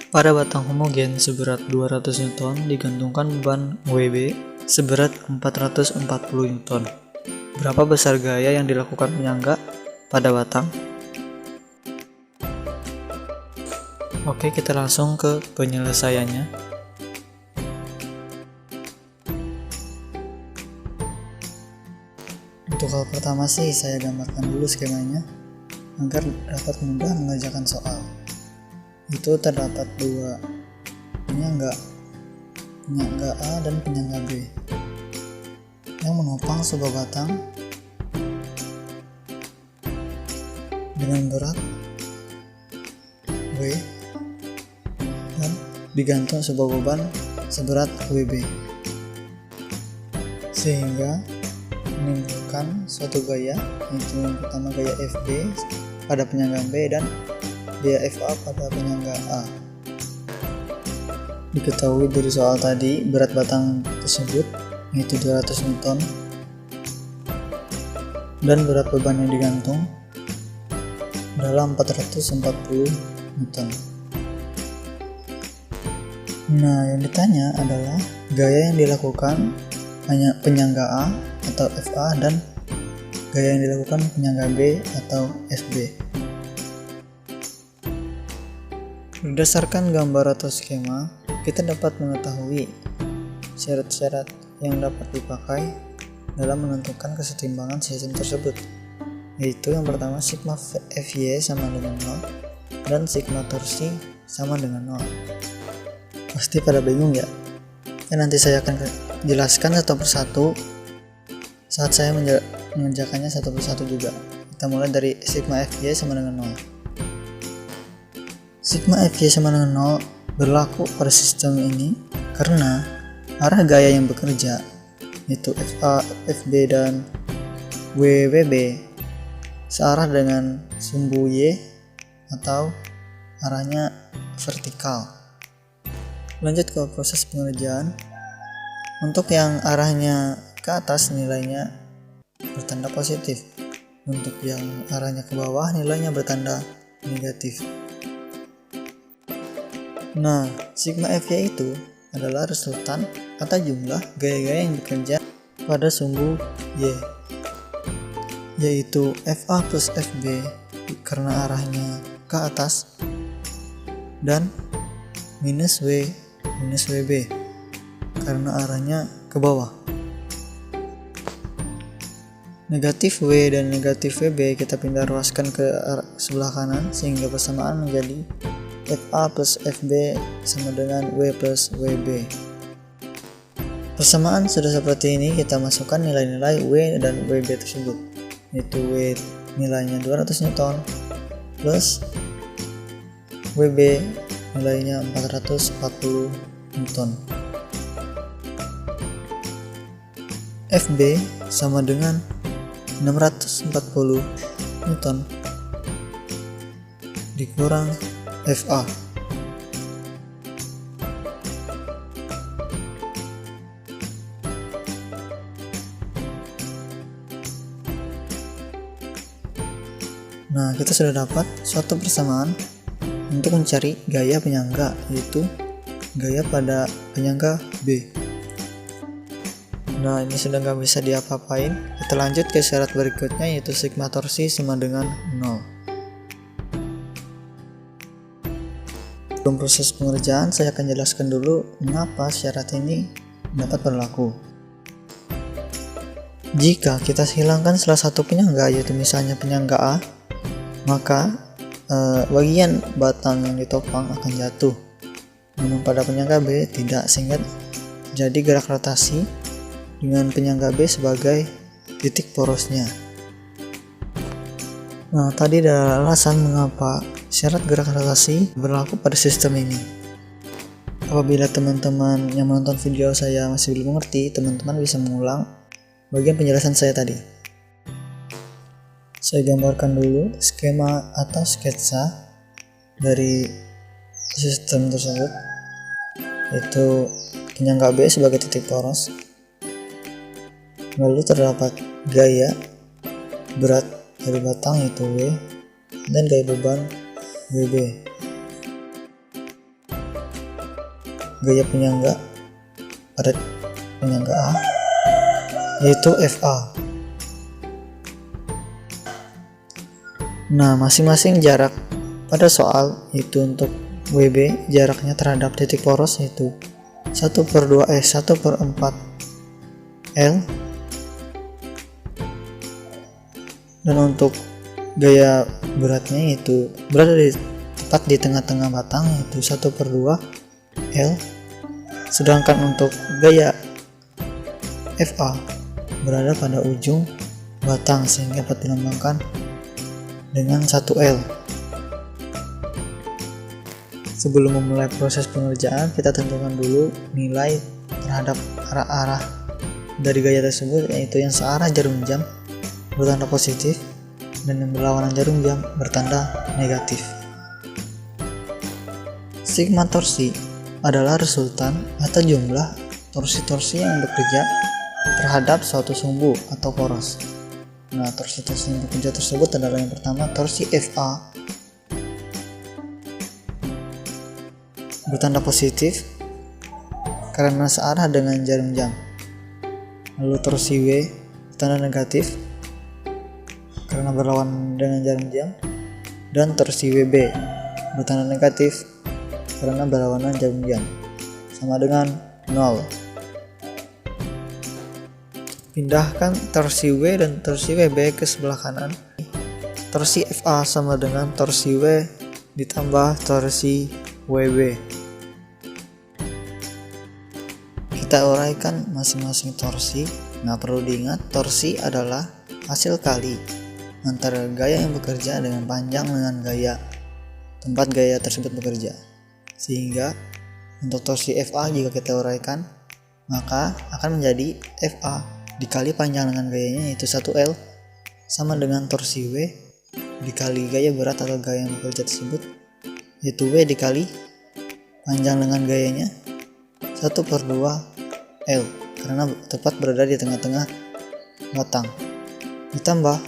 Pada batang homogen seberat 200 Newton digantungkan beban WB seberat 440 Newton. Berapa besar gaya yang dilakukan penyangga pada batang? Oke, kita langsung ke penyelesaiannya. Untuk hal pertama sih saya gambarkan dulu skemanya agar dapat mudah mengerjakan soal. Itu terdapat dua penyangga A dan penyangga B yang menopang sebuah batang dengan berat W dan digantung sebuah beban seberat WB, sehingga menimbulkan suatu gaya, yaitu yang pertama gaya FB pada penyangga B dan gaya FA pada penyangga A. Diketahui dari soal tadi berat batang tersebut yaitu 200 Newton dan berat beban yang digantung adalah 440 Newton. Nah, yang ditanya adalah gaya yang dilakukan penyangga A atau FA dan gaya yang dilakukan penyangga B atau FB. Berdasarkan gambar atau skema, kita dapat mengetahui syarat-syarat yang dapat dipakai dalam menentukan kesetimbangan sistem tersebut, yaitu yang pertama sigma Fy sama dengan 0 dan sigma torsi sama dengan 0. Pasti pada bingung ya? Nanti saya akan jelaskan satu persatu saat saya mengerjakannya satu persatu juga. Kita mulai dari sigma Fy sama dengan 0. Sigma Fy sama dengan 0 berlaku pada sistem ini karena arah gaya yang bekerja, yaitu FA, FB, dan WB searah dengan sumbu Y atau arahnya vertikal. Lanjut ke proses pengerjaan. Untuk yang arahnya ke atas nilainya bertanda positif. Untuk yang arahnya ke bawah nilainya bertanda negatif. Nah, sigma Fy itu adalah resultan atau jumlah gaya-gaya yang bekerja pada sumbu Y, yaitu FA plus FB karena arahnya ke atas dan minus W minus WB karena arahnya ke bawah. Negatif W dan negatif WB kita pindah ruaskan ke sebelah kanan sehingga persamaan menjadi FA plus FB sama dengan W plus WB. Persamaan sudah seperti ini, kita masukkan nilai-nilai W dan WB tersebut, yaitu W nilainya 200 Newton plus WB nilainya 440 Newton. FB sama dengan 640 Newton dikurang FA. Nah, kita sudah dapat suatu persamaan untuk mencari gaya penyangga, yaitu gaya pada penyangga B. Nah, ini sudah nggak bisa diapa-apain. Kita lanjut ke syarat berikutnya, yaitu sigma torsi sama dengan 0. Sebelum proses pengerjaan, saya akan jelaskan dulu mengapa syarat ini dapat berlaku. Jika kita hilangkan salah satu penyangga, yaitu misalnya penyangga A, maka bagian batang yang ditopang akan jatuh. Namun pada penyangga B tidak, sehingga jadi gerak rotasi dengan penyangga B sebagai titik porosnya. Nah, tadi adalah alasan mengapa syarat gerak rotasi berlaku pada sistem ini. Apabila teman-teman yang menonton video saya masih belum mengerti, teman-teman bisa mengulang bagian penjelasan saya tadi. Saya gambarkan dulu skema atau sketsa dari sistem tersebut, yaitu penyangga B sebagai titik poros. Lalu terdapat gaya berat dari batang yaitu W dan gaya beban WB. gaya penyangga pada penyangga A, yaitu FA. Nah, masing-masing jarak pada soal itu untuk WB jaraknya terhadap titik poros yaitu 1/4 L, dan untuk gaya beratnya itu berada tepat di tengah-tengah batang yaitu 1/2 L, sedangkan untuk gaya FA berada pada ujung batang sehingga dapat dilambangkan dengan 1 L. Sebelum memulai proses pengerjaan, kita tentukan dulu nilai terhadap arah-arah dari gaya tersebut, yaitu yang searah jarum jam bertanda positif dan yang berlawanan jarum jam bertanda negatif. Sigma torsi adalah resultan atau jumlah torsi-torsi yang bekerja terhadap suatu sumbu atau poros. Nah, torsi-torsi yang bekerja tersebut adalah yang pertama torsi FA bertanda positif karena searah dengan jarum jam. Lalu torsi W bertanda negatif karena berlawanan dengan jarum jam, dan torsi WB bertanda negatif karena berlawanan jarum jam, sama dengan 0. Pindahkan torsi W dan torsi WB ke sebelah kanan. Torsi FA sama dengan torsi W ditambah torsi WB. Kita uraikan masing-masing torsi. Nah, perlu diingat torsi adalah hasil kali antara gaya yang bekerja dengan panjang dengan gaya tempat gaya tersebut bekerja. Sehingga untuk torsi FA jika kita uraikan, maka akan menjadi FA dikali panjang dengan gayanya yaitu 1L sama dengan torsi W dikali gaya berat atau gaya yang bekerja tersebut yaitu W dikali panjang dengan gayanya 1/2 L karena tepat berada di tengah-tengah batang, ditambah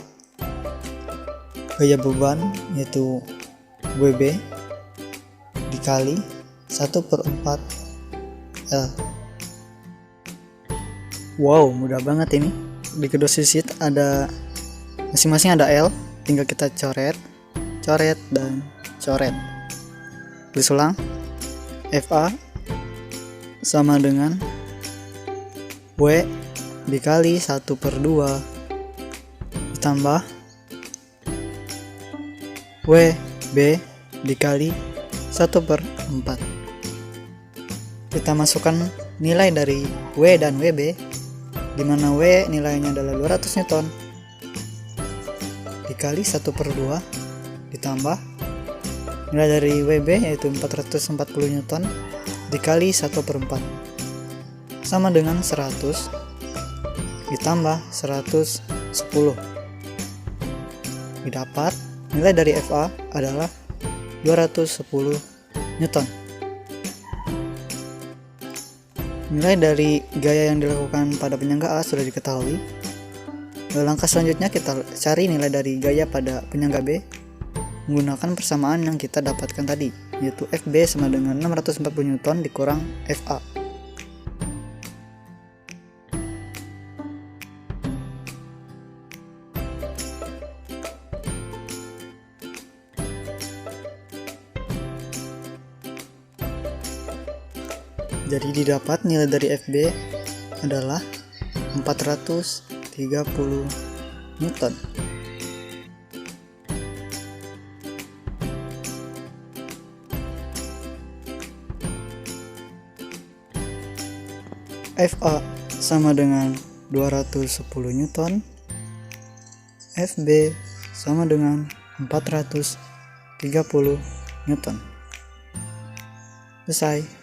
gaya beban yaitu WB dikali 1/4 L. Wow, mudah banget ini. Di kedua sisi ada masing-masing ada L, tinggal kita coret dan coret. Berulang, FA sama dengan W dikali 1/2 ditambah WB dikali 1/4. Kita masukkan nilai dari W dan WB, di mana W nilainya adalah 200 Newton dikali 1/2 ditambah nilai dari WB yaitu 440 Newton dikali 1/4 sama dengan 100 ditambah 110. Didapat nilai dari FA adalah 210 Newton. Nilai dari gaya yang dilakukan pada penyangga A sudah diketahui. Langkah selanjutnya kita cari nilai dari gaya pada penyangga B menggunakan persamaan yang kita dapatkan tadi, yaitu FB sama dengan 640 Newton dikurang FA. Jadi didapat nilai dari FB adalah 430 Newton. FA sama dengan 210 Newton. FB sama dengan 430 Newton. Selesai.